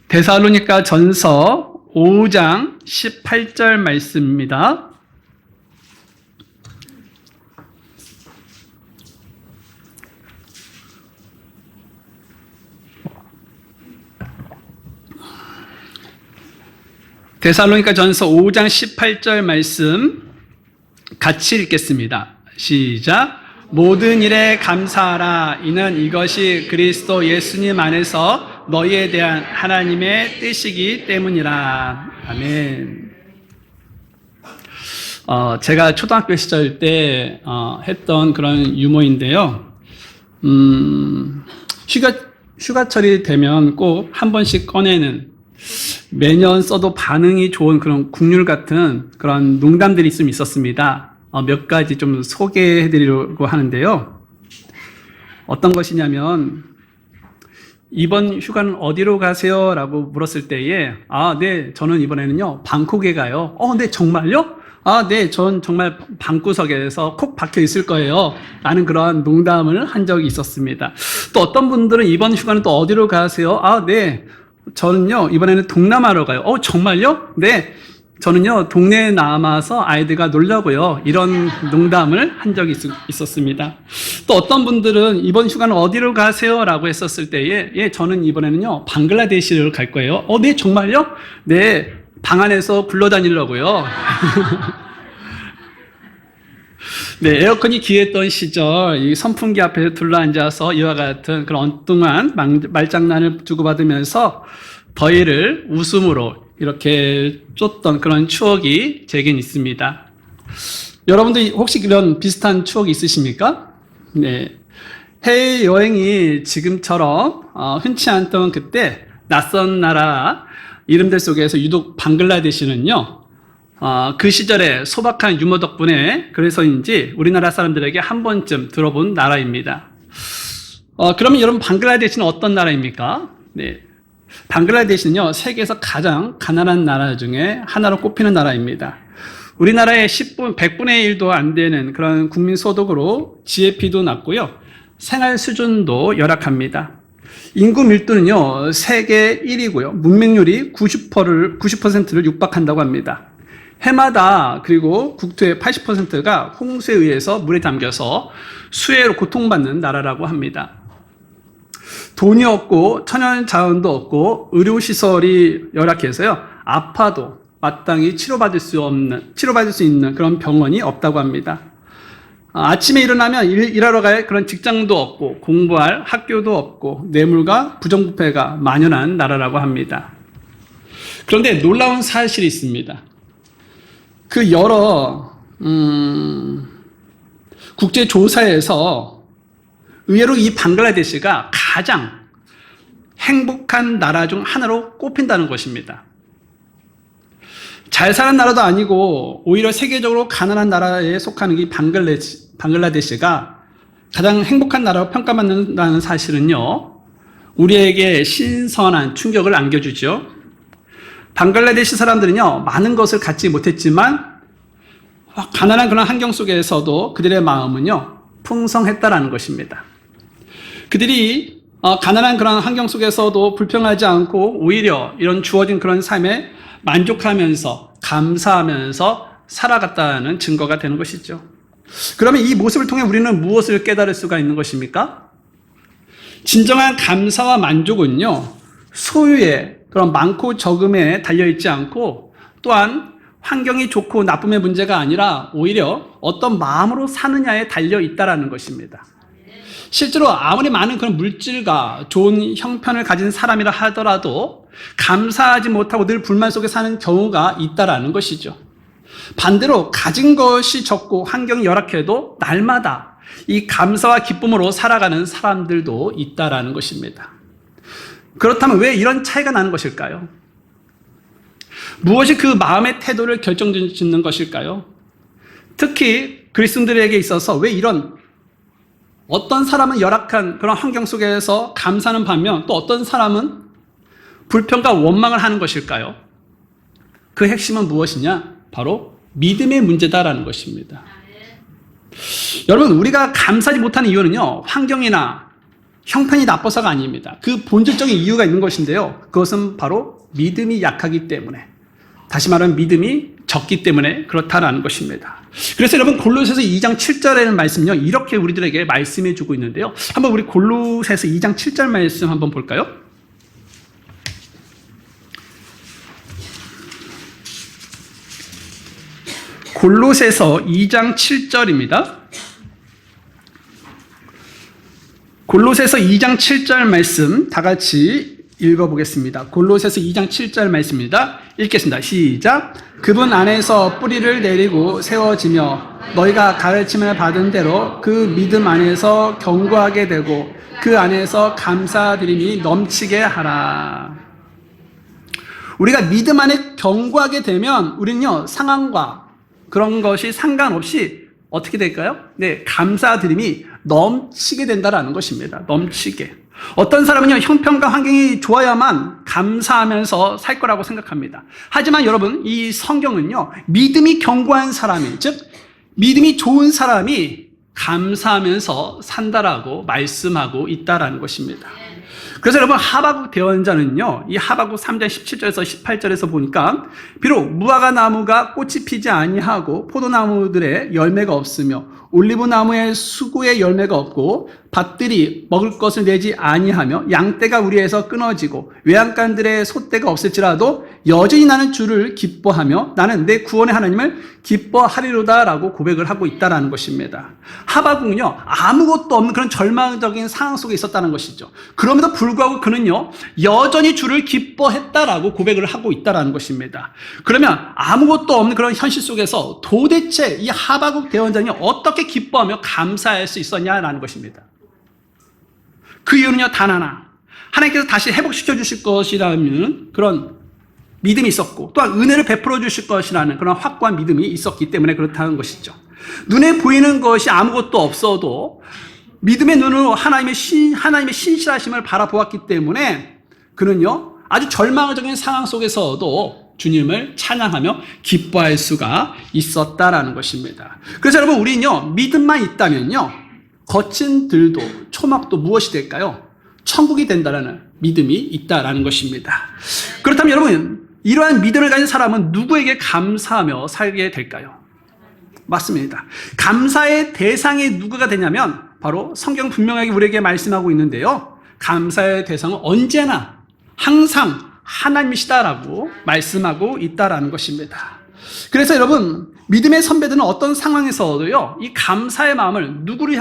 데살로니가 전서 5장 18절 말씀입니다. 데살로니가 전서 5장 18절 말씀 같이 읽겠습니다. 시작. 모든 일에 감사하라. 이는 이것이 그리스도 예수님 안에서 너희에 대한 하나님의 뜻이기 때문이라. 아멘. 제가 초등학교 시절 때 했던 그런 유머인데요. 휴가철이 되면 꼭 한 번씩 꺼내는, 매년 써도 반응이 좋은 그런 국률 같은 그런 농담들이 좀 있었습니다. 몇 가지 좀 소개해 드리려고 하는데요. 어떤 것이냐면, 이번 휴가는 어디로 가세요? 라고 물었을 때에, 네, 저는 이번에는요, 방콕에 가요. 네, 정말요? 네, 전 정말 방구석에서 콕 박혀 있을 거예요. 라는 그런 농담을 한 적이 있었습니다. 또 어떤 분들은 이번 휴가는 또 어디로 가세요? 네, 저는요, 이번에는 동남아로 가요. 정말요? 네, 저는요, 동네에 남아서 아이들과 놀려고요. 이런 농담을 한 적이 있었습니다. 또 어떤 분들은 이번 휴가는 어디로 가세요? 라고 했었을 때에, 저는 이번에는요, 방글라데시를 갈 거예요. 네, 정말요? 네, 방 안에서 굴러다니려고요. 네, 에어컨이 귀했던 시절, 이 선풍기 앞에 둘러앉아서 이와 같은 그런 엉뚱한 말장난을 주고받으면서 더위를 웃음으로 이렇게 쫓던 그런 추억이 제겐 있습니다. 여러분도 혹시 이런 비슷한 추억이 있으십니까? 네. 해외여행이 지금처럼 흔치 않던 그때 낯선 나라 이름들 속에서 유독 방글라데시는요, 그 시절에 소박한 유머 덕분에 그래서인지 우리나라 사람들에게 한 번쯤 들어본 나라입니다. 그러면 여러분, 방글라데시는 어떤 나라입니까? 네. 방글라데시는요, 세계에서 가장 가난한 나라 중에 하나로 꼽히는 나라입니다. 우리나라의 100분의 1도 안 되는 그런 국민 소득으로 GDP도 낮고요, 생활 수준도 열악합니다. 인구 밀도는요, 세계 1위고요, 문맹률이 90%를 육박한다고 합니다. 해마다 그리고 국토의 80%가 홍수에 의해서 물에 잠겨서 수해로 고통받는 나라라고 합니다. 돈이 없고 천연 자원도 없고 의료시설이 열악해서요, 아파도 마땅히 치료받을 수 있는 그런 병원이 없다고 합니다. 아침에 일어나면 일하러 갈 그런 직장도 없고 공부할 학교도 없고 뇌물과 부정부패가 만연한 나라라고 합니다. 그런데 놀라운 사실이 있습니다. 그 여러 국제조사에서 의외로 이 방글라데시가 가장 행복한 나라 중 하나로 꼽힌다는 것입니다. 잘 사는 나라도 아니고 오히려 세계적으로 가난한 나라에 속하는 이 방글라데시가 가장 행복한 나라로 평가받는다는 사실은요, 우리에게 신선한 충격을 안겨주죠. 방글라데시 사람들은요, 많은 것을 갖지 못했지만 가난한 그런 환경 속에서도 그들의 마음은요, 풍성했다라는 것입니다. 그들이 가난한 그런 환경 속에서도 불평하지 않고 오히려 이런 주어진 그런 삶에 만족하면서 감사하면서 살아갔다는 증거가 되는 것이죠. 그러면 이 모습을 통해 우리는 무엇을 깨달을 수가 있는 것입니까? 진정한 감사와 만족은요, 소유의 그런 많고 적음에 달려있지 않고, 또한 환경이 좋고 나쁨의 문제가 아니라 오히려 어떤 마음으로 사느냐에 달려있다라는 것입니다. 실제로 아무리 많은 그런 물질과 좋은 형편을 가진 사람이라 하더라도 감사하지 못하고 늘 불만 속에 사는 경우가 있다라는 것이죠. 반대로 가진 것이 적고 환경이 열악해도 날마다 이 감사와 기쁨으로 살아가는 사람들도 있다라는 것입니다. 그렇다면 왜 이런 차이가 나는 것일까요? 무엇이 그 마음의 태도를 결정짓는 것일까요? 특히 그리스도인들에게 있어서 왜 이런, 어떤 사람은 열악한 그런 환경 속에서 감사하는 반면 또 어떤 사람은 불평과 원망을 하는 것일까요? 그 핵심은 무엇이냐? 바로 믿음의 문제다라는 것입니다. 여러분, 우리가 감사하지 못하는 이유는요, 환경이나 형편이 나빠서가 아닙니다. 그 본질적인 이유가 있는 것인데요. 그것은 바로 믿음이 약하기 때문에, 다시 말하면 믿음이 적기 때문에 그렇다라는 것입니다. 그래서 여러분 골로새서 2장 7절에는 말씀은요, 이렇게 우리들에게 말씀해 주고 있는데요. 한번 우리 골로새서 2장 7절 말씀 한번 볼까요? 골로새서 2장 7절입니다. 골로새서 2장 7절 말씀 다 같이 읽어보겠습니다. 골로새서 2장 7절 말씀입니다. 읽겠습니다. 시작. 그분 안에서 뿌리를 내리고 세워지며 너희가 가르침을 받은 대로 그 믿음 안에서 견고하게 되고 그 안에서 감사드림이 넘치게 하라. 우리가 믿음 안에 견고하게 되면 우리는요, 상황과 그런 것이 상관없이 어떻게 될까요? 네, 감사드림이 넘치게 된다라는 것입니다. 넘치게. 어떤 사람은요, 형편과 환경이 좋아야만 감사하면서 살 거라고 생각합니다. 하지만 여러분, 이 성경은요, 믿음이 견고한 사람이, 즉 믿음이 좋은 사람이 감사하면서 산다라고 말씀하고 있다라는 것입니다. 그래서 여러분, 하박국 대언자는요, 이 하박국 3장 17절에서 18절에서 보니까 비록 무화과 나무가 꽃이 피지 아니하고 포도나무들의 열매가 없으며 올리브나무의 수구의 열매가 없고 밭들이 먹을 것을 내지 아니하며 양떼가 우리에서 끊어지고 외양간들의 솥대가 없을지라도 여전히 나는 주를 기뻐하며 나는 내 구원의 하나님을 기뻐하리로다라고 고백을 하고 있다라는 것입니다. 하박국은요, 아무것도 없는 그런 절망적인 상황 속에 있었다는 것이죠. 그럼에도 불구하고 그는요, 여전히 주를 기뻐했다라고 고백을 하고 있다라는 것입니다. 그러면 아무것도 없는 그런 현실 속에서 도대체 이 하박국 대언자는 어떻게 기뻐하며 감사할 수 있었냐라는 것입니다. 그 이유는요, 단 하나. 하나님께서 다시 회복시켜 주실 것이라는 그런 믿음이 있었고, 또한 은혜를 베풀어 주실 것이라는 그런 확고한 믿음이 있었기 때문에 그렇다는 것이죠. 눈에 보이는 것이 아무것도 없어도 믿음의 눈으로 하나님의 신실하심을 바라보았기 때문에 그는요, 아주 절망적인 상황 속에서도 주님을 찬양하며 기뻐할 수가 있었다라는 것입니다. 그래서 여러분, 우리는요, 믿음만 있다면요, 거친 들도 초막도 무엇이 될까요? 천국이 된다라는 믿음이 있다라는 것입니다. 그렇다면 여러분, 이러한 믿음을 가진 사람은 누구에게 감사하며 살게 될까요? 맞습니다. 감사의 대상이 누구가 되냐면 바로 성경 분명하게 우리에게 말씀하고 있는데요, 감사의 대상은 언제나 항상 하나님이시다라고 말씀하고 있다라는 것입니다. 그래서 여러분, 믿음의 선배들은 어떤 상황에서도요, 이 감사의 마음을 누구를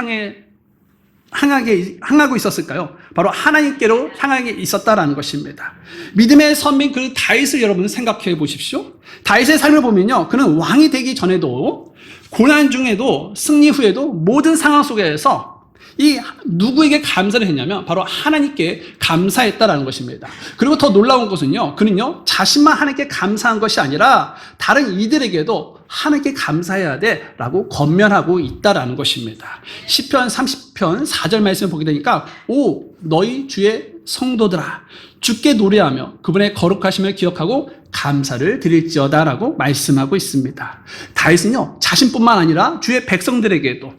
향하고 있었을까요? 바로 하나님께로 향하게 있었다라는 것입니다. 믿음의 선배인 그 다윗을 여러분 생각해 보십시오. 다윗의 삶을 보면요, 그는 왕이 되기 전에도 고난 중에도 승리 후에도 모든 상황 속에서 이 누구에게 감사를 했냐면 바로 하나님께 감사했다라는 것입니다. 그리고 더 놀라운 것은요, 그는요, 자신만 하나님께 감사한 것이 아니라 다른 이들에게도 하나님께 감사해야 돼라고 권면하고 있다라는 것입니다. 시편 30편 4절 말씀을 보게 되니까 오 너희 주의 성도들아 주께 노래하며 그분의 거룩하심을 기억하고 감사를 드릴지어다라고 말씀하고 있습니다. 다윗은요, 자신뿐만 아니라 주의 백성들에게도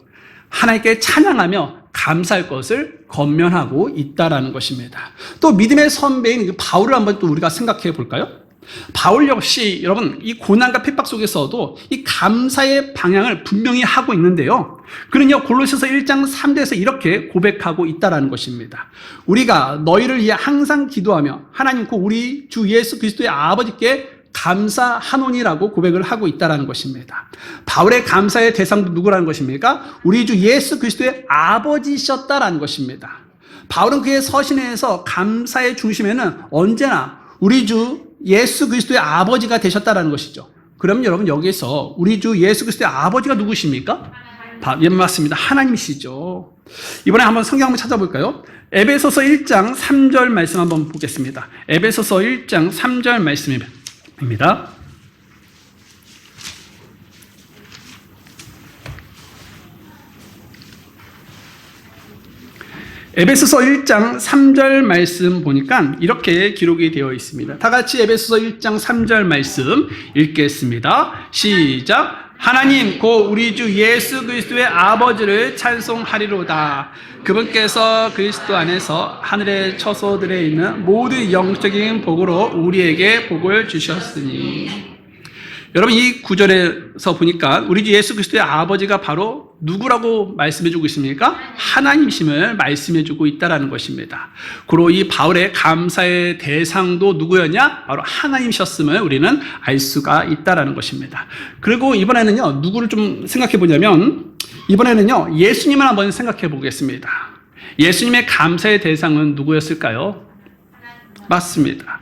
하나님께 찬양하며 감사할 것을 권면하고 있다라는 것입니다. 또 믿음의 선배인 바울을 한번 또 우리가 생각해 볼까요? 바울 역시 여러분, 이 고난과 핍박 속에서도 이 감사의 방향을 분명히 하고 있는데요, 그는요, 골로새서 1장 3절에서 이렇게 고백하고 있다라는 것입니다. 우리가 너희를 위해 항상 기도하며 하나님 곧 우리 주 예수 그리스도의 아버지께 감사하노니라고 고백을 하고 있다라는 것입니다. 바울의 감사의 대상도 누구라는 것입니까? 우리 주 예수 그리스도의 아버지셨다라는 것입니다. 바울은 그의 서신에서 감사의 중심에는 언제나 우리 주 예수 그리스도의 아버지가 되셨다라는 것이죠. 그럼 여러분, 여기서 우리 주 예수 그리스도의 아버지가 누구십니까? 예, 맞습니다. 하나님이시죠. 이번에 한번 성경 한번 찾아볼까요? 에베소서 1장 3절 말씀 한번 보겠습니다. 에베소서 1장 3절 말씀입니다. 에베소서 1장 3절 말씀 보니까 이렇게 기록이 되어 있습니다. 다 같이 에베소서 1장 3절 말씀 읽겠습니다. 시작. 하나님 곧 우리 주 예수 그리스도의 아버지를 찬송하리로다. 그분께서 그리스도 안에서 하늘의 처소들에 있는 모든 영적인 복으로 우리에게 복을 주셨으니. 여러분 이 구절에서 보니까 우리 주 예수 그리스도의 아버지가 바로 누구라고 말씀해주고 있습니까? 하나님이심을 말씀해주고 있다는 것입니다. 그리고 이 바울의 감사의 대상도 누구였냐? 바로 하나님이셨음을 우리는 알 수가 있다는 것입니다. 그리고 이번에는요, 누구를 좀 생각해 보냐면 이번에는요, 예수님을 한번 생각해 보겠습니다. 예수님의 감사의 대상은 누구였을까요? 맞습니다.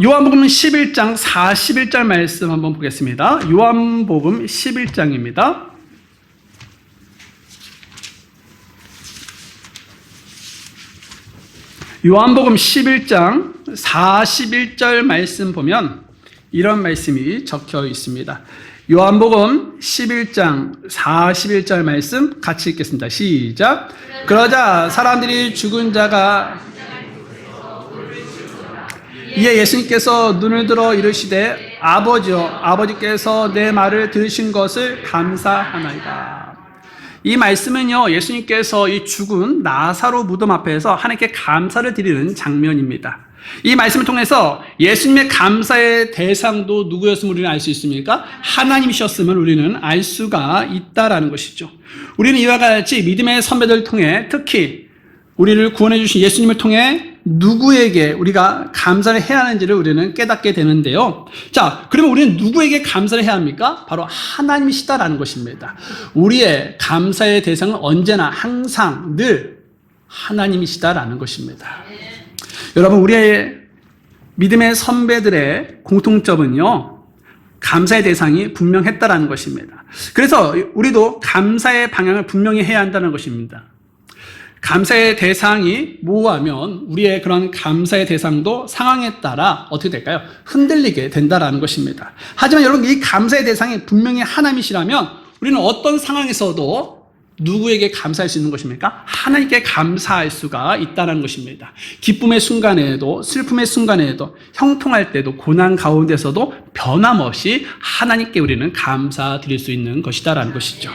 요한복음 11장 41절 말씀 한번 보겠습니다. 요한복음 11장입니다. 요한복음 11장 41절 말씀 보면 이런 말씀이 적혀 있습니다. 요한복음 11장 41절 말씀 같이 읽겠습니다. 시작. 그러자 사람들이 죽은 자가 이에 예수님께서 눈을 들어 이르시되 아버지여 아버지께서 내 말을 들으신 것을 감사하나이다. 이 말씀은요, 예수님께서 이 죽은 나사로 무덤 앞에서 하나님께 감사를 드리는 장면입니다. 이 말씀을 통해서 예수님의 감사의 대상도 누구였음을 우리는 알 수 있습니까? 하나님이셨음을 우리는 알 수가 있다라는 것이죠. 우리는 이와 같이 믿음의 선배들을 통해 특히 우리를 구원해 주신 예수님을 통해 누구에게 우리가 감사를 해야 하는지를 우리는 깨닫게 되는데요. 자, 그러면 우리는 누구에게 감사를 해야 합니까? 바로 하나님이시다라는 것입니다. 우리의 감사의 대상은 언제나 항상 늘 하나님이시다라는 것입니다. 여러분, 우리의 믿음의 선배들의 공통점은요, 감사의 대상이 분명했다라는 것입니다. 그래서 우리도 감사의 방향을 분명히 해야 한다는 것입니다. 감사의 대상이 모호하면 우리의 그런 감사의 대상도 상황에 따라 어떻게 될까요? 흔들리게 된다라는 것입니다. 하지만 여러분, 이 감사의 대상이 분명히 하나님이시라면 우리는 어떤 상황에서도 누구에게 감사할 수 있는 것입니까? 하나님께 감사할 수가 있다는 것입니다. 기쁨의 순간에도 슬픔의 순간에도 형통할 때도 고난 가운데서도 변함없이 하나님께 우리는 감사드릴 수 있는 것이다라는 것이죠.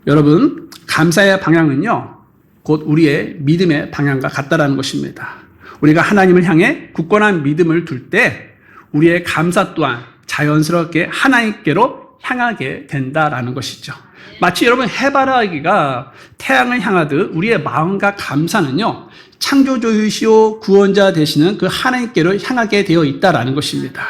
여러분, 감사의 방향은요, 곧 우리의 믿음의 방향과 같다라는 것입니다. 우리가 하나님을 향해 굳건한 믿음을 둘 때 우리의 감사 또한 자연스럽게 하나님께로 향하게 된다라는 것이죠. 마치 여러분 해바라기가 태양을 향하듯 우리의 마음과 감사는요, 창조주이시오 구원자 되시는 그 하나님께로 향하게 되어 있다라는 것입니다.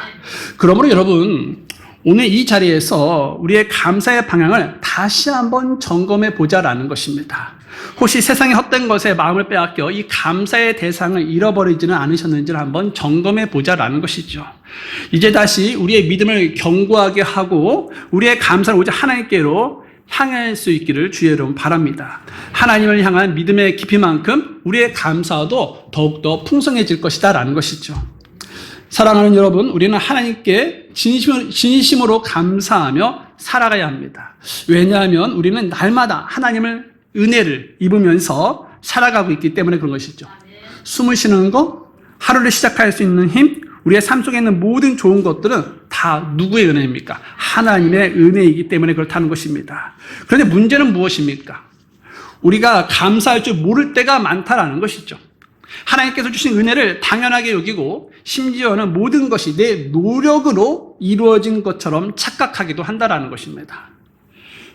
그러므로 여러분, 오늘 이 자리에서 우리의 감사의 방향을 다시 한번 점검해 보자라는 것입니다. 혹시 세상의 헛된 것에 마음을 빼앗겨 이 감사의 대상을 잃어버리지는 않으셨는지를 한번 점검해 보자라는 것이죠. 이제 다시 우리의 믿음을 견고하게 하고 우리의 감사를 오직 하나님께로 향할 수 있기를 주의 이름 바랍니다. 하나님을 향한 믿음의 깊이만큼 우리의 감사도 더욱더 풍성해질 것이다라는 것이죠. 사랑하는 여러분, 우리는 하나님께 진심으로 감사하며 살아가야 합니다. 왜냐하면 우리는 날마다 하나님을 은혜를 입으면서 살아가고 있기 때문에 그런 것이죠. 숨을 쉬는 것, 하루를 시작할 수 있는 힘, 우리의 삶 속에 있는 모든 좋은 것들은 다 누구의 은혜입니까? 하나님의 은혜이기 때문에 그렇다는 것입니다. 그런데 문제는 무엇입니까? 우리가 감사할 줄 모를 때가 많다라는 것이죠. 하나님께서 주신 은혜를 당연하게 여기고 심지어는 모든 것이 내 노력으로 이루어진 것처럼 착각하기도 한다라는 것입니다.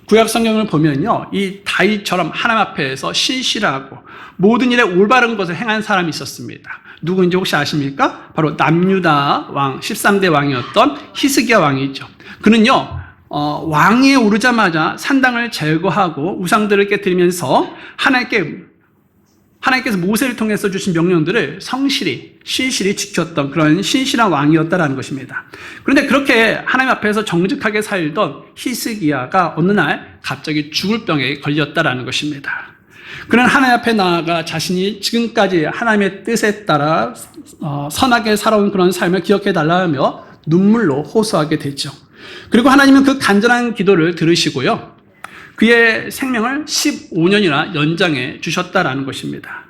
구약 성경을 보면요, 이 다윗처럼 하나님 앞에서 신실하고 모든 일에 올바른 것을 행한 사람이 있었습니다. 누구인지 혹시 아십니까? 바로 남유다 왕, 13대 왕이었던 히스기야 왕이죠. 그는요, 왕위에 오르자마자 산당을 제거하고 우상들을 깨뜨리면서 하나님께서 모세를 통해서 주신 명령들을 성실히, 신실히 지켰던 그런 신실한 왕이었다라는 것입니다. 그런데 그렇게 하나님 앞에서 정직하게 살던 히스기야가 어느 날 갑자기 죽을 병에 걸렸다라는 것입니다. 그는 하나님 앞에 나아가 자신이 지금까지 하나님의 뜻에 따라 선하게 살아온 그런 삶을 기억해 달라며 눈물로 호소하게 되죠. 그리고 하나님은 그 간절한 기도를 들으시고요, 그의 생명을 15년이나 연장해 주셨다라는 것입니다.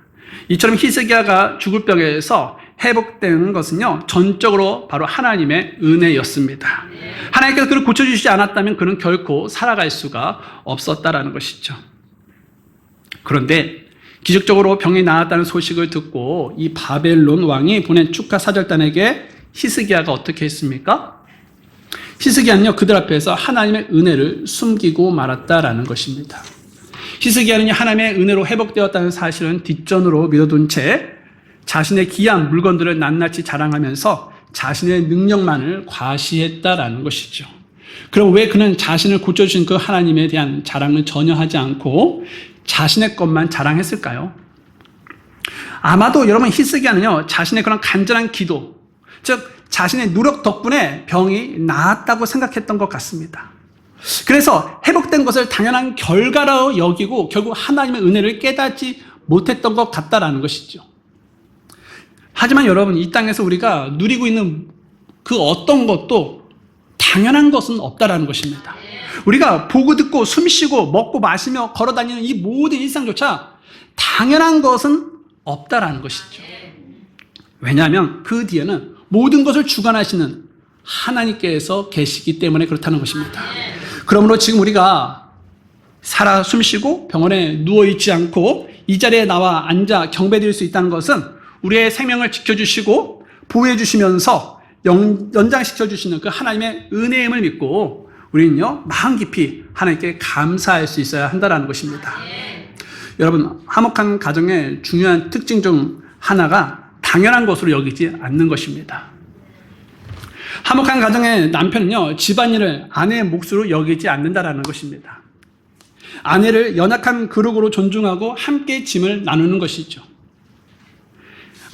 이처럼 히스기야가 죽을 병에서 회복된 것은요, 전적으로 바로 하나님의 은혜였습니다. 하나님께서 그를 고쳐주시지 않았다면 그는 결코 살아갈 수가 없었다라는 것이죠. 그런데 기적적으로 병이 나았다는 소식을 듣고 이 바벨론 왕이 보낸 축하 사절단에게 히스기야가 어떻게 했습니까? 히스기야는요, 그들 앞에서 하나님의 은혜를 숨기고 말았다라는 것입니다. 히스기야는 하나님의 은혜로 회복되었다는 사실은 뒷전으로 믿어둔 채 자신의 귀한 물건들을 낱낱이 자랑하면서 자신의 능력만을 과시했다라는 것이죠. 그럼 왜 그는 자신을 고쳐주신 그 하나님에 대한 자랑을 전혀 하지 않고 자신의 것만 자랑했을까요? 아마도 여러분 히스기야는요, 자신의 그런 간절한 기도, 즉 자신의 노력 덕분에 병이 나았다고 생각했던 것 같습니다. 그래서 회복된 것을 당연한 결과로 여기고 결국 하나님의 은혜를 깨닫지 못했던 것 같다라는 것이죠. 하지만 여러분, 이 땅에서 우리가 누리고 있는 그 어떤 것도 당연한 것은 없다라는 것입니다. 우리가 보고 듣고 숨쉬고 먹고 마시며 걸어다니는 이 모든 일상조차 당연한 것은 없다라는 것이죠. 왜냐하면 그 뒤에는 모든 것을 주관하시는 하나님께서 계시기 때문에 그렇다는 것입니다. 그러므로 지금 우리가 살아 숨쉬고 병원에 누워있지 않고 이 자리에 나와 앉아 경배드릴 수 있다는 것은 우리의 생명을 지켜주시고 보호해주시면서 연장시켜주시는 그 하나님의 은혜임을 믿고 우리는요, 마음 깊이 하나님께 감사할 수 있어야 한다는 것입니다. 여러분, 화목한 가정의 중요한 특징 중 하나가 당연한 것으로 여기지 않는 것입니다. 화목한 가정의 남편은요, 집안일을 아내의 몫으로 여기지 않는다라는 것입니다. 아내를 연약한 그룹으로 존중하고 함께 짐을 나누는 것이죠.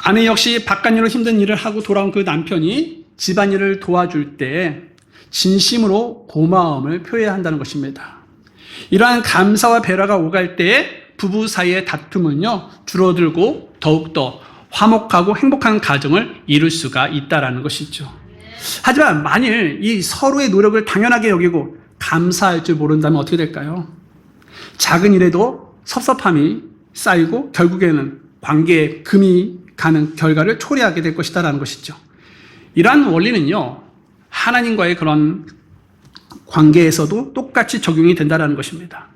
아내 역시 바깥일로 힘든 일을 하고 돌아온 그 남편이 집안일을 도와줄 때 진심으로 고마움을 표해야 한다는 것입니다. 이러한 감사와 배려가 오갈 때 부부 사이의 다툼은요, 줄어들고 더욱더 화목하고 행복한 가정을 이룰 수가 있다는 것이죠. 하지만 만일 이 서로의 노력을 당연하게 여기고 감사할 줄 모른다면 어떻게 될까요? 작은 일에도 섭섭함이 쌓이고 결국에는 관계에 금이 가는 결과를 초래하게 될 것이다라는 것이죠. 이러한 원리는요, 하나님과의 그런 관계에서도 똑같이 적용이 된다는 것입니다.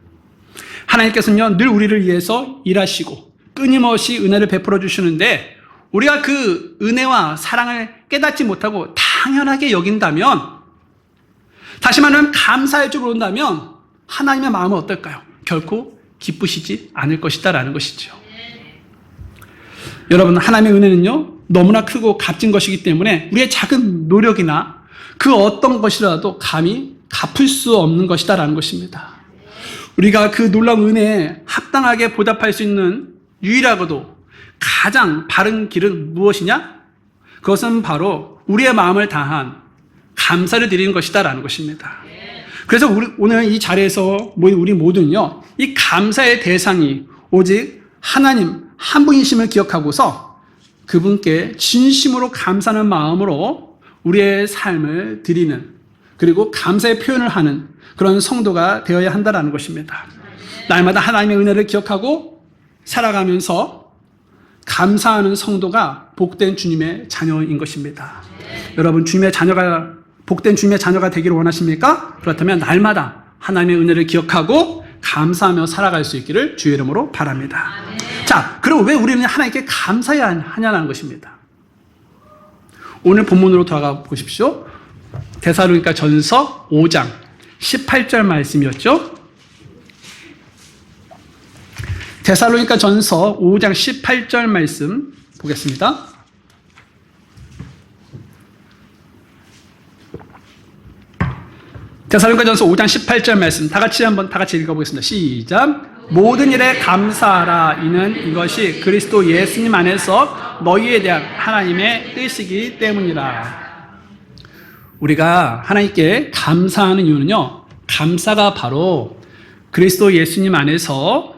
하나님께서는요, 늘 우리를 위해서 일하시고 끊임없이 은혜를 베풀어 주시는데 우리가 그 은혜와 사랑을 깨닫지 못하고 당연하게 여긴다면, 다시 말하면 감사할 줄 모른다면 하나님의 마음은 어떨까요? 결코 기쁘시지 않을 것이다라는 것이죠. 여러분, 하나님의 은혜는요, 너무나 크고 값진 것이기 때문에 우리의 작은 노력이나 그 어떤 것이라도 감히 갚을 수 없는 것이다라는 것입니다. 우리가 그 놀라운 은혜에 합당하게 보답할 수 있는 유일하고도 가장 바른 길은 무엇이냐? 그것은 바로 우리의 마음을 다한 감사를 드리는 것이다라는 것입니다. 그래서 오늘 이 자리에서 모인 우리 모두는요, 이 감사의 대상이 오직 하나님 한 분이심을 기억하고서 그분께 진심으로 감사하는 마음으로 우리의 삶을 드리는, 그리고 감사의 표현을 하는 그런 성도가 되어야 한다는 것입니다. 날마다 하나님의 은혜를 기억하고 살아가면서 감사하는 성도가 복된 주님의 자녀인 것입니다. 여러분, 복된 주님의 자녀가 되기를 원하십니까? 그렇다면 날마다 하나님의 은혜를 기억하고 감사하며 살아갈 수 있기를 주의 이름으로 바랍니다. 자, 그럼 왜 우리는 하나님께 감사해야 하냐는 것입니다. 오늘 본문으로 돌아가 보십시오. 데살로니가 전서 5장 18절 말씀이었죠. 데살로니가 전서 5장 18절 말씀 보겠습니다. 데살로니가 전서 5장 18절 말씀 다 같이 읽어보겠습니다. 시작. 모든 일에 감사하라. 이는 이것이 그리스도 예수님 안에서 너희에 대한 하나님의 뜻이기 때문이라. 우리가 하나님께 감사하는 이유는요, 감사가 바로 그리스도 예수님 안에서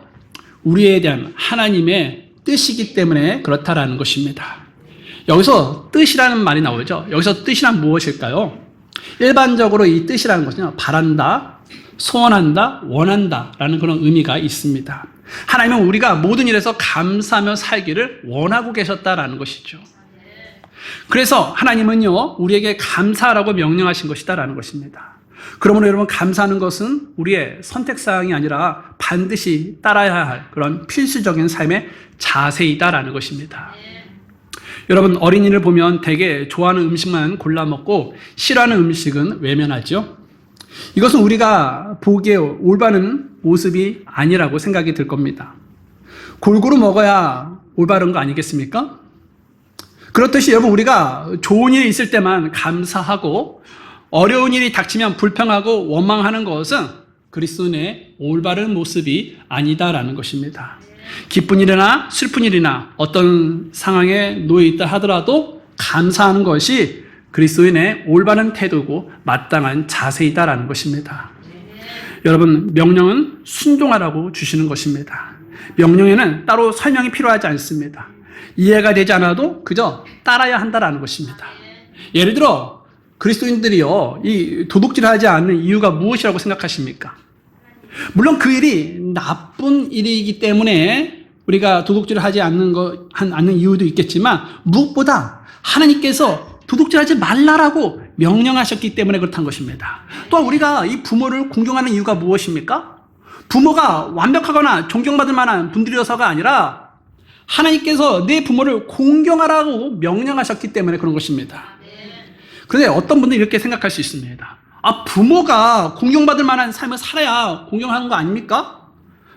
우리에 대한 하나님의 뜻이기 때문에 그렇다라는 것입니다. 여기서 뜻이라는 말이 나오죠. 여기서 뜻이란 무엇일까요? 일반적으로 이 뜻이라는 것은요, 바란다, 소원한다, 원한다 라는 그런 의미가 있습니다. 하나님은 우리가 모든 일에서 감사하며 살기를 원하고 계셨다라는 것이죠. 그래서 하나님은요, 우리에게 감사하라고 명령하신 것이다라는 것입니다. 그러므로 여러분, 감사하는 것은 우리의 선택사항이 아니라 반드시 따라야 할 그런 필수적인 삶의 자세이다라는 것입니다. 여러분, 어린이를 보면 되게 좋아하는 음식만 골라 먹고 싫어하는 음식은 외면하죠. 이것은 우리가 보기에 올바른 모습이 아니라고 생각이 들 겁니다. 골고루 먹어야 올바른 거 아니겠습니까? 그렇듯이 여러분, 우리가 좋은 일이 있을 때만 감사하고 어려운 일이 닥치면 불평하고 원망하는 것은 그리스도인의 올바른 모습이 아니다라는 것입니다. 기쁜 일이나 슬픈 일이나 어떤 상황에 놓여 있다 하더라도 감사하는 것이 그리스도인의 올바른 태도고 마땅한 자세이다라는 것입니다. 여러분, 명령은 순종하라고 주시는 것입니다. 명령에는 따로 설명이 필요하지 않습니다. 이해가 되지 않아도 그저 따라야 한다라는 것입니다. 예를 들어 그리스도인들이요, 이 도둑질하지 않는 이유가 무엇이라고 생각하십니까? 물론 그 일이 나쁜 일이기 때문에 우리가 도둑질을 하지 않는 이유도 있겠지만, 무엇보다 하나님께서 도둑질하지 말라라고 명령하셨기 때문에 그렇다는 것입니다. 또한 우리가 이 부모를 공경하는 이유가 무엇입니까? 부모가 완벽하거나 존경받을 만한 분들이어서가 아니라 하나님께서 내 부모를 공경하라고 명령하셨기 때문에 그런 것입니다. 그런데 어떤 분들은 이렇게 생각할 수 있습니다. 부모가 공경받을 만한 삶을 살아야 공경하는 거 아닙니까?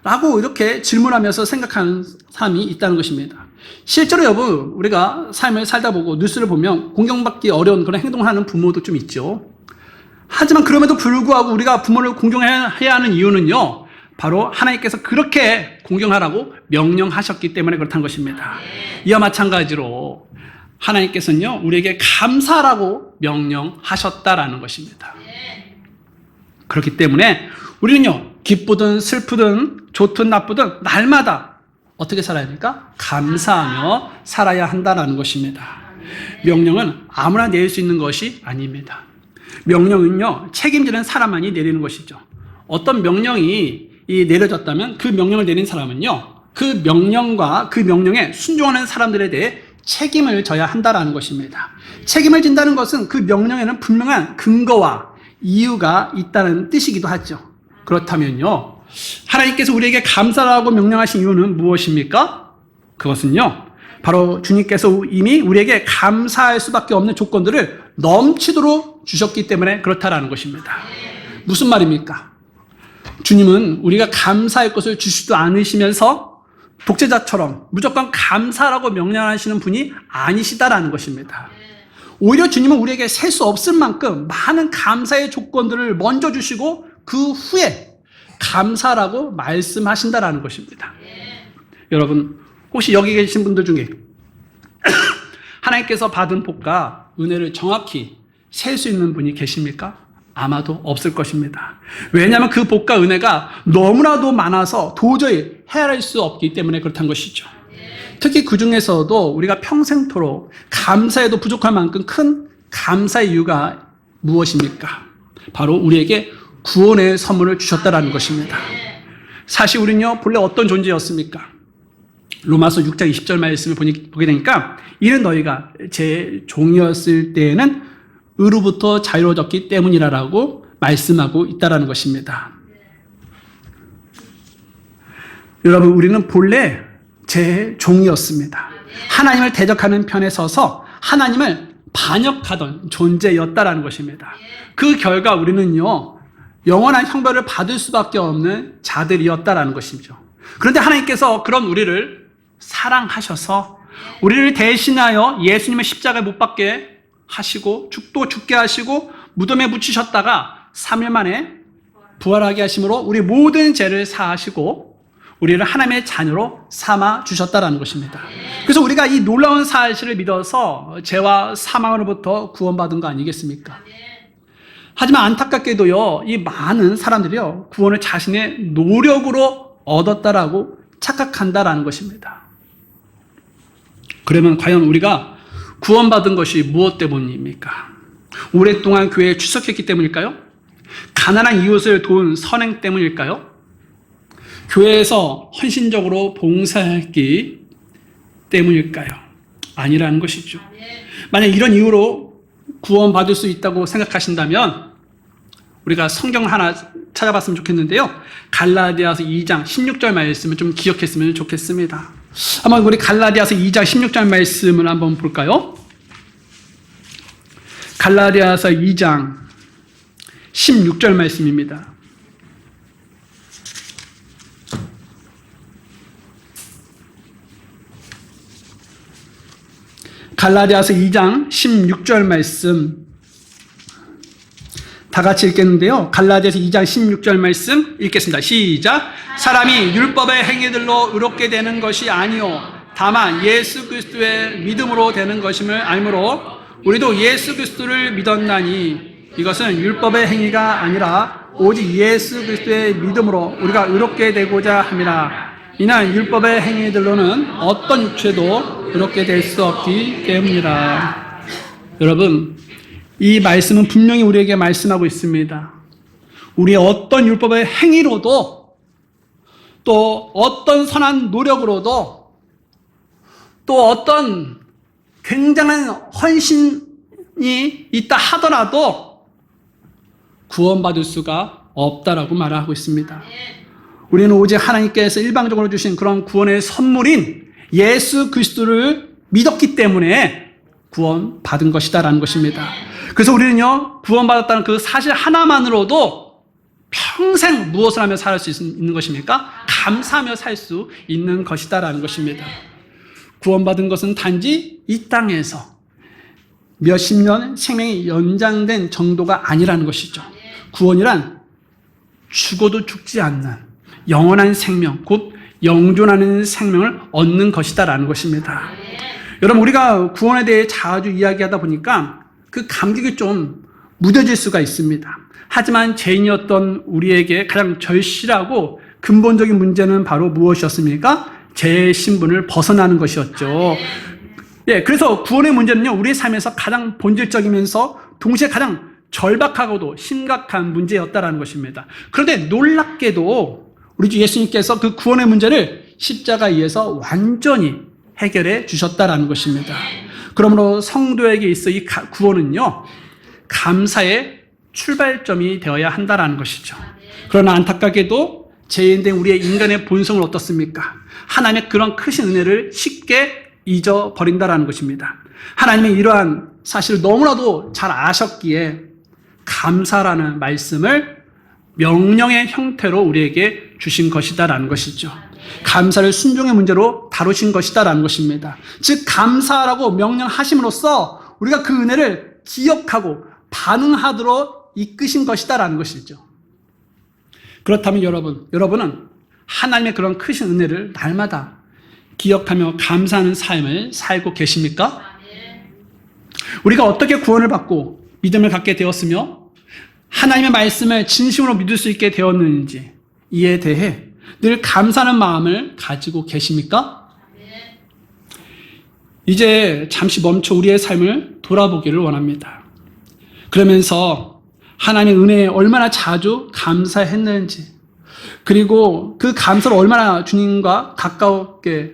라고 이렇게 질문하면서 생각하는 사람이 있다는 것입니다. 실제로 여러분, 우리가 삶을 살다 보고 뉴스를 보면 공경받기 어려운 그런 행동을 하는 부모도 좀 있죠. 하지만 그럼에도 불구하고 우리가 부모를 공경해야 하는 이유는요, 바로 하나님께서 그렇게 공경하라고 명령하셨기 때문에 그렇다는 것입니다. 이와 마찬가지로 하나님께서는요, 우리에게 감사하라고 명령하셨다라는 것입니다. 그렇기 때문에 우리는요, 기쁘든 슬프든 좋든 나쁘든 날마다 어떻게 살아야 합니까? 감사하며 살아야 한다는 것입니다. 명령은 아무나 내릴 수 있는 것이 아닙니다. 명령은요, 책임지는 사람만이 내리는 것이죠. 어떤 명령이 내려졌다면 그 명령을 내린 사람은요, 그 명령과 그 명령에 순종하는 사람들에 대해 책임을 져야 한다는 것입니다. 책임을 진다는 것은 그 명령에는 분명한 근거와 이유가 있다는 뜻이기도 하죠. 그렇다면요, 하나님께서 우리에게 감사하라고 명령하신 이유는 무엇입니까? 그것은요, 바로 주님께서 이미 우리에게 감사할 수밖에 없는 조건들을 넘치도록 주셨기 때문에 그렇다라는 것입니다. 무슨 말입니까? 주님은 우리가 감사할 것을 주시지도 않으시면서 독재자처럼 무조건 감사라고 명령하시는 분이 아니시다라는 것입니다. 오히려 주님은 우리에게 셀 수 없을 만큼 많은 감사의 조건들을 먼저 주시고 그 후에 감사라고 말씀하신다라는 것입니다. 여러분, 혹시 여기 계신 분들 중에 하나님께서 받은 복과 은혜를 정확히 셀 수 있는 분이 계십니까? 아마도 없을 것입니다. 왜냐하면 그 복과 은혜가 너무나도 많아서 도저히 헤아릴 수 없기 때문에 그렇다는 것이죠. 특히 그 중에서도 우리가 평생토록 감사해도 부족할 만큼 큰 감사의 이유가 무엇입니까? 바로 우리에게 구원의 선물을 주셨다라는 것입니다. 사실 우리는요, 본래 어떤 존재였습니까? 로마서 6장 20절 말씀을 보게 되니까, 이는 너희가 제 종이었을 때에는 의로부터 자유로워졌기 때문이라고 말씀하고 있다라는 것입니다. 여러분, 우리는 본래 제 종이었습니다. 하나님을 대적하는 편에 서서 하나님을 반역하던 존재였다라는 것입니다. 그 결과 우리는요, 영원한 형벌을 받을 수밖에 없는 자들이었다라는 것이죠. 그런데 하나님께서 그런 우리를 사랑하셔서 우리를 대신하여 예수님의 십자가에 못 박게 하시고 또 죽게 하시고 무덤에 묻히셨다가 3일 만에 부활하게 하심으로 우리 모든 죄를 사하시고 우리를 하나님의 자녀로 삼아 주셨다라는 것입니다. 그래서 우리가 이 놀라운 사실을 믿어서 죄와 사망으로부터 구원받은 거 아니겠습니까? 하지만 안타깝게도요, 이 많은 사람들이요, 구원을 자신의 노력으로 얻었다라고 착각한다라는 것입니다. 그러면 과연 우리가 구원받은 것이 무엇 때문입니까? 오랫동안 교회에 출석했기 때문일까요? 가난한 이웃을 도운 선행 때문일까요? 교회에서 헌신적으로 봉사했기 때문일까요? 아니라는 것이죠. 만약 이런 이유로 구원받을 수 있다고 생각하신다면 우리가 성경 하나 찾아봤으면 좋겠는데요. 갈라디아서 2장 16절 말씀을 좀 기억했으면 좋겠습니다. 한번 우리 갈라디아서 2장 16절 말씀을 한번 볼까요? 갈라디아서 2장 16절 말씀입니다. 갈라디아서 2장 16절 말씀 다 같이 읽겠는데요. 갈라디아서 2장 16절 말씀 읽겠습니다. 시작. 사람이 율법의 행위들로 의롭게 되는 것이 아니요 다만 예수 그리스도의 믿음으로 되는 것임을 알므로 우리도 예수 그리스도를 믿었나니 이것은 율법의 행위가 아니라 오직 예수 그리스도의 믿음으로 우리가 의롭게 되고자 함이라. 이는 율법의 행위들로는 어떤 육체도 의롭게 될 수 없기 때문이라. 여러분, 이 말씀은 분명히 우리에게 말씀하고 있습니다. 우리의 어떤 율법의 행위로도 또 어떤 선한 노력으로도 또 어떤 굉장한 헌신이 있다 하더라도 구원받을 수가 없다라고 말하고 있습니다. 우리는 오직 하나님께서 일방적으로 주신 그런 구원의 선물인 예수 그리스도를 믿었기 때문에 구원받은 것이다라는 것입니다. 그래서 우리는요, 구원받았다는 그 사실 하나만으로도 평생 무엇을 하며 살 수 있는 것입니까? 감사하며 살 수 있는 것이다라는 것입니다. 구원받은 것은 단지 이 땅에서 몇십 년 생명이 연장된 정도가 아니라는 것이죠. 구원이란 죽어도 죽지 않는 영원한 생명, 곧 영존하는 생명을 얻는 것이다라는 것입니다. 여러분, 우리가 구원에 대해 자주 이야기하다 보니까 그 감격이 좀 무뎌질 수가 있습니다. 하지만 죄인이었던 우리에게 가장 절실하고 근본적인 문제는 바로 무엇이었습니까? 죄의 신분을 벗어나는 것이었죠. 예, 그래서 구원의 문제는요, 우리의 삶에서 가장 본질적이면서 동시에 가장 절박하고도 심각한 문제였다라는 것입니다. 그런데 놀랍게도 우리 주 예수님께서 그 구원의 문제를 십자가에서 완전히 해결해 주셨다라는 것입니다. 그러므로 성도에게 있어 이 구원은요, 감사의 출발점이 되어야 한다라는 것이죠. 그러나 안타깝게도 죄인된 우리의 인간의 본성을 어떻습니까? 하나님의 그런 크신 은혜를 쉽게 잊어버린다라는 것입니다. 하나님의 이러한 사실을 너무나도 잘 아셨기에 감사라는 말씀을 명령의 형태로 우리에게 주신 것이다라는 것이죠. 감사를 순종의 문제로 다루신 것이다라는 것입니다. 즉 감사라고 명령하심으로써 우리가 그 은혜를 기억하고 반응하도록 이끄신 것이다라는 것이죠. 그렇다면 여러분은 하나님의 그런 크신 은혜를 날마다 기억하며 감사하는 삶을 살고 계십니까? 우리가 어떻게 구원을 받고 믿음을 갖게 되었으며 하나님의 말씀을 진심으로 믿을 수 있게 되었는지 이에 대해 늘 감사하는 마음을 가지고 계십니까? 이제 잠시 멈춰 우리의 삶을 돌아보기를 원합니다. 그러면서 하나님의 은혜에 얼마나 자주 감사했는지, 그리고 그 감사를 얼마나 주님과 가까웠게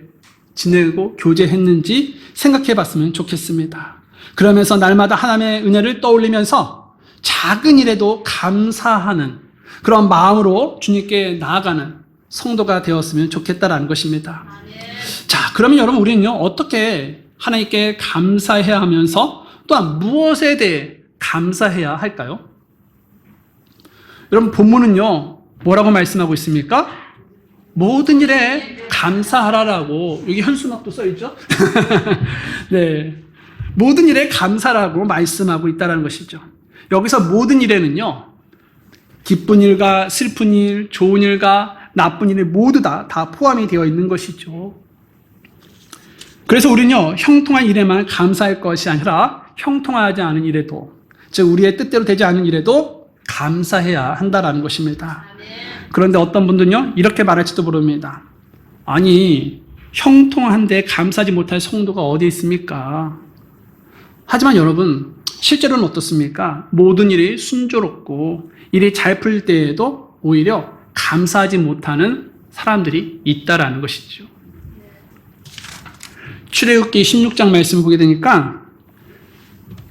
지내고 교제했는지 생각해 봤으면 좋겠습니다. 그러면서 날마다 하나님의 은혜를 떠올리면서 작은 일에도 감사하는 그런 마음으로 주님께 나아가는 성도가 되었으면 좋겠다라는 것입니다. 자, 그러면 여러분, 우리는요, 어떻게 하나님께 감사해야 하면서 또한 무엇에 대해 감사해야 할까요? 여러분, 본문은요, 뭐라고 말씀하고 있습니까? 모든 일에 감사하라라고, 여기 현수막도 써있죠? 네. 모든 일에 감사라고 말씀하고 있다는 것이죠. 여기서 모든 일에는요, 기쁜 일과 슬픈 일, 좋은 일과 나쁜 일이 모두 다 포함이 되어 있는 것이죠. 그래서 우리는요, 형통한 일에만 감사할 것이 아니라 형통하지 않은 일에도, 즉 우리의 뜻대로 되지 않은 일에도 감사해야 한다라는 것입니다. 그런데 어떤 분들은요, 이렇게 말할지도 모릅니다. 아니, 형통한데 감사하지 못할 성도가 어디 있습니까? 하지만 여러분, 실제로는 어떻습니까? 모든 일이 순조롭고 일이 잘 풀릴 때에도 오히려 감사하지 못하는 사람들이 있다라는 것이죠. 출애굽기 16장 말씀을 보게 되니까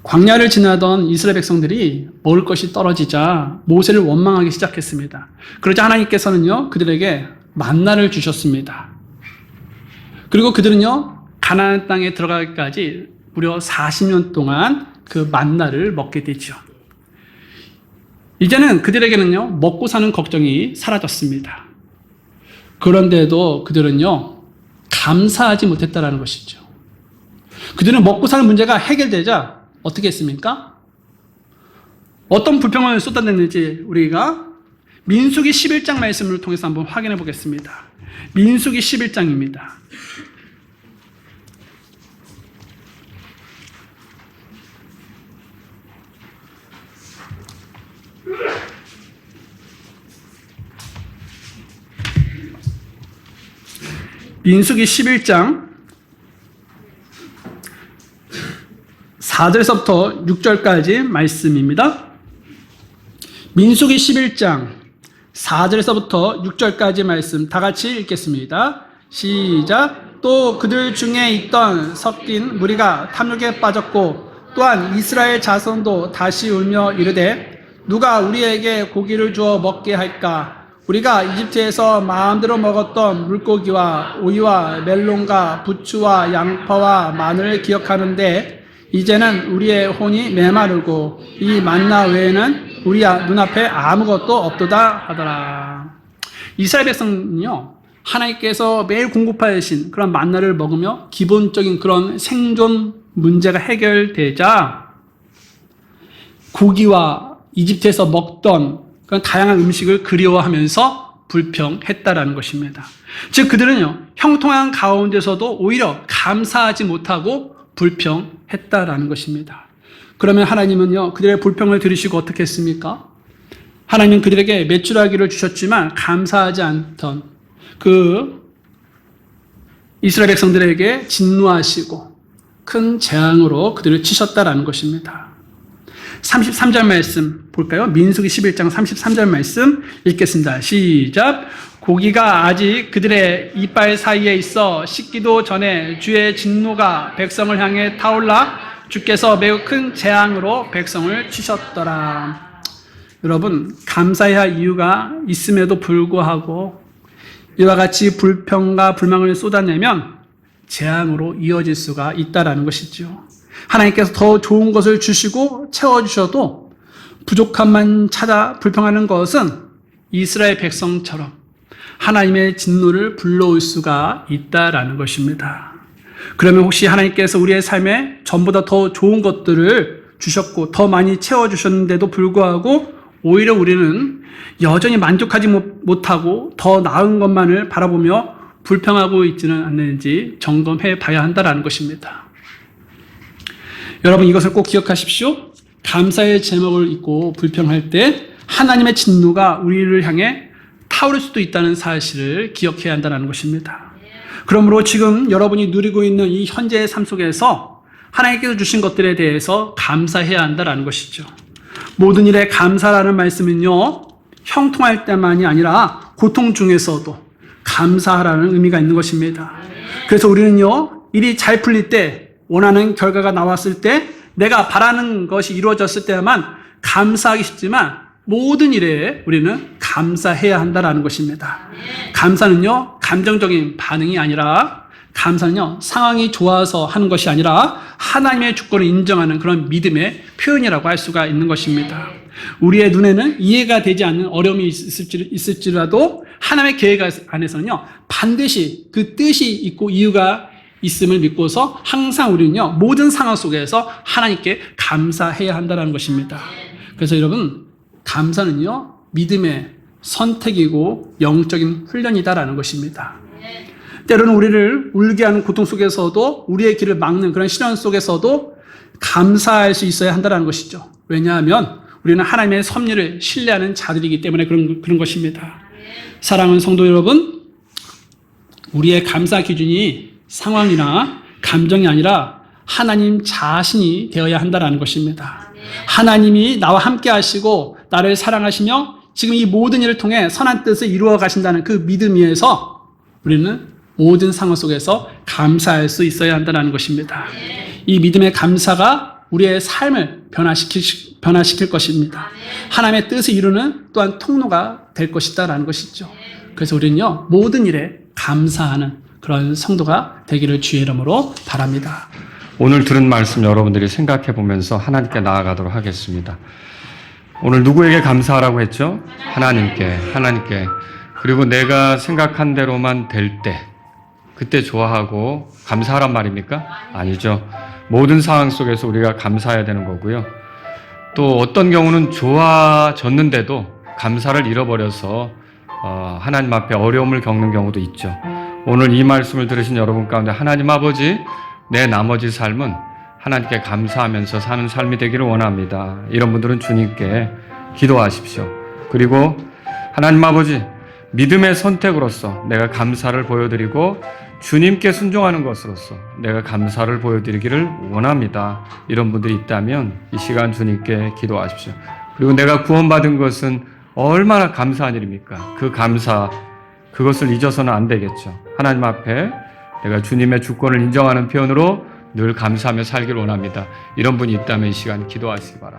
광야를 지나던 이스라엘 백성들이 먹을 것이 떨어지자 모세를 원망하기 시작했습니다. 그러자 하나님께서는요, 그들에게 만나를 주셨습니다. 그리고 그들은요, 가나안 땅에 들어가기까지 무려 40년 동안 그 만나를 먹게 되죠. 이제는 그들에게는요, 먹고 사는 걱정이 사라졌습니다. 그런데도 그들은요, 감사하지 못했다라는 것이죠. 그들은 먹고 사는 문제가 해결되자 어떻게 했습니까? 어떤 불평을 쏟아냈는지 우리가 민수기 11장 말씀을 통해서 한번 확인해 보겠습니다. 민수기 11장입니다. 민수기 11장 4절에서부터 6절까지 말씀입니다. 민수기 11장 4절에서부터 6절까지 말씀 다 같이 읽겠습니다. 시작. 또 그들 중에 있던 섞인 무리가 탐욕에 빠졌고 또한 이스라엘 자손도 다시 울며 이르되 누가 우리에게 고기를 주어 먹게 할까? 우리가 이집트에서 마음대로 먹었던 물고기와 오이와 멜론과 부추와 양파와 마늘을 기억하는데 이제는 우리의 혼이 메마르고 이 만나 외에는 우리 눈앞에 아무것도 없도다 하더라. 이스라엘 백성은요, 하나님께서 매일 공급하신 그런 만나를 먹으며 기본적인 그런 생존 문제가 해결되자 고기와 이집트에서 먹던 그런 다양한 음식을 그리워하면서 불평했다라는 것입니다. 즉 그들은요, 형통한 가운데서도 오히려 감사하지 못하고 불평했다라는 것입니다. 그러면 하나님은요, 그들의 불평을 들으시고 어떻게 했습니까? 하나님은 그들에게 메추라기를 주셨지만 감사하지 않던 그 이스라엘 백성들에게 진노하시고 큰 재앙으로 그들을 치셨다라는 것입니다. 33절 말씀 볼까요? 민수기 11장 33절 말씀 읽겠습니다. 시작. 고기가 아직 그들의 이빨 사이에 있어 식기도 전에 주의 진노가 백성을 향해 타올라 주께서 매우 큰 재앙으로 백성을 치셨더라. 여러분, 감사해야 할 이유가 있음에도 불구하고 이와 같이 불평과 불망을 쏟아내면 재앙으로 이어질 수가 있다라는 것이죠. 하나님께서 더 좋은 것을 주시고 채워주셔도 부족함만 찾아 불평하는 것은 이스라엘 백성처럼 하나님의 진노를 불러올 수가 있다라는 것입니다. 그러면 혹시 하나님께서 우리의 삶에 전보다 더 좋은 것들을 주셨고 더 많이 채워주셨는데도 불구하고 오히려 우리는 여전히 만족하지 못하고 더 나은 것만을 바라보며 불평하고 있지는 않는지 점검해 봐야 한다는 것입니다. 여러분, 이것을 꼭 기억하십시오. 감사의 제목을 잊고 불평할 때 하나님의 진노가 우리를 향해 타오를 수도 있다는 사실을 기억해야 한다는 것입니다. 그러므로 지금 여러분이 누리고 있는 이 현재의 삶 속에서 하나님께서 주신 것들에 대해서 감사해야 한다는 것이죠. 모든 일에 감사라는 말씀은요, 형통할 때만이 아니라 고통 중에서도 감사하라는 의미가 있는 것입니다. 그래서 우리는요, 일이 잘 풀릴 때, 원하는 결과가 나왔을 때, 내가 바라는 것이 이루어졌을 때만 감사하기 쉽지만 모든 일에 우리는 감사해야 한다는 것입니다. 감사는요, 감정적인 반응이 아니라 감사는요, 상황이 좋아서 하는 것이 아니라 하나님의 주권을 인정하는 그런 믿음의 표현이라고 할 수가 있는 것입니다. 우리의 눈에는 이해가 되지 않는 어려움이 있을지라도 하나님의 계획 안에서는요, 반드시 그 뜻이 있고 이유가 있음을 믿고서 항상 우리는요, 모든 상황 속에서 하나님께 감사해야 한다는 것입니다. 그래서 여러분, 감사는요, 믿음의 선택이고 영적인 훈련이다라는 것입니다. 때로는 우리를 울게 하는 고통 속에서도 우리의 길을 막는 그런 시련 속에서도 감사할 수 있어야 한다는 것이죠. 왜냐하면 우리는 하나님의 섭리를 신뢰하는 자들이기 때문에 그런 것입니다. 사랑하는 성도 여러분, 우리의 감사 기준이 상황이나 감정이 아니라 하나님 자신이 되어야 한다는 것입니다. 하나님이 나와 함께 하시고 나를 사랑하시며 지금 이 모든 일을 통해 선한 뜻을 이루어 가신다는 그 믿음 위에서 우리는 모든 상황 속에서 감사할 수 있어야 한다는 것입니다. 이 믿음의 감사가 우리의 삶을 변화시킬 것입니다. 하나님의 뜻을 이루는 또한 통로가 될 것이다라는 것이죠. 그래서 우리는요, 모든 일에 감사하는 그런 성도가 되기를 주의 이름으로 바랍니다. 오늘 들은 말씀 여러분들이 생각해 보면서 하나님께 나아가도록 하겠습니다. 오늘 누구에게 감사하라고 했죠? 하나님께. 그리고 내가 생각한 대로만 될 때, 그때 좋아하고 감사하란 말입니까? 아니죠. 모든 상황 속에서 우리가 감사해야 되는 거고요. 또 어떤 경우는 좋아졌는데도 감사를 잃어버려서 하나님 앞에 어려움을 겪는 경우도 있죠. 오늘 이 말씀을 들으신 여러분 가운데 하나님 아버지, 내 나머지 삶은 하나님께 감사하면서 사는 삶이 되기를 원합니다. 이런 분들은 주님께 기도하십시오. 그리고 하나님 아버지, 믿음의 선택으로서 내가 감사를 보여드리고 주님께 순종하는 것으로서 내가 감사를 보여드리기를 원합니다. 이런 분들이 있다면 이 시간 주님께 기도하십시오. 그리고 내가 구원받은 것은 얼마나 감사한 일입니까? 그 감사, 그것을 잊어서는 안 되겠죠. 하나님 앞에 내가 주님의 주권을 인정하는 표현으로 늘 감사하며 살기를 원합니다. 이런 분이 있다면 이 시간 기도하시기 바랍니다.